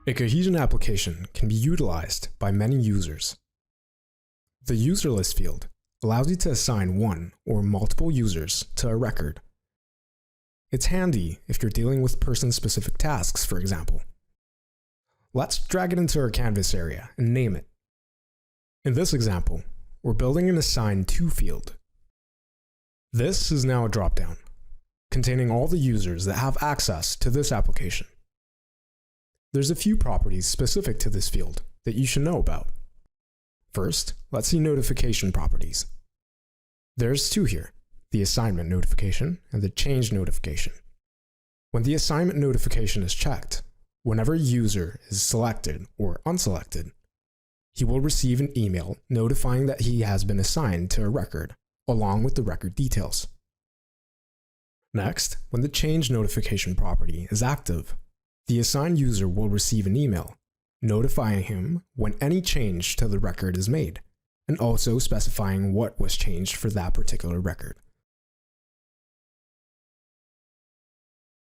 A Kohezion application can be utilized by many users. The user list field allows you to assign one or multiple users to a record. It's handy if you're dealing with person-specific tasks, for example. Let's drag it into our canvas area and name it. In this example, we're building an assign to field. This is now a dropdown, containing all the users that have access to this application. There's a few properties specific to this field that you should know about. First, let's see notification properties. There's two here, the assignment notification and the change notification. When the assignment notification is checked, whenever a user is selected or unselected, he will receive an email notifying that he has been assigned to a record, along with the record details. Next, when the change notification property is active, the assigned user will receive an email notifying him when any change to the record is made, and also specifying what was changed for that particular record.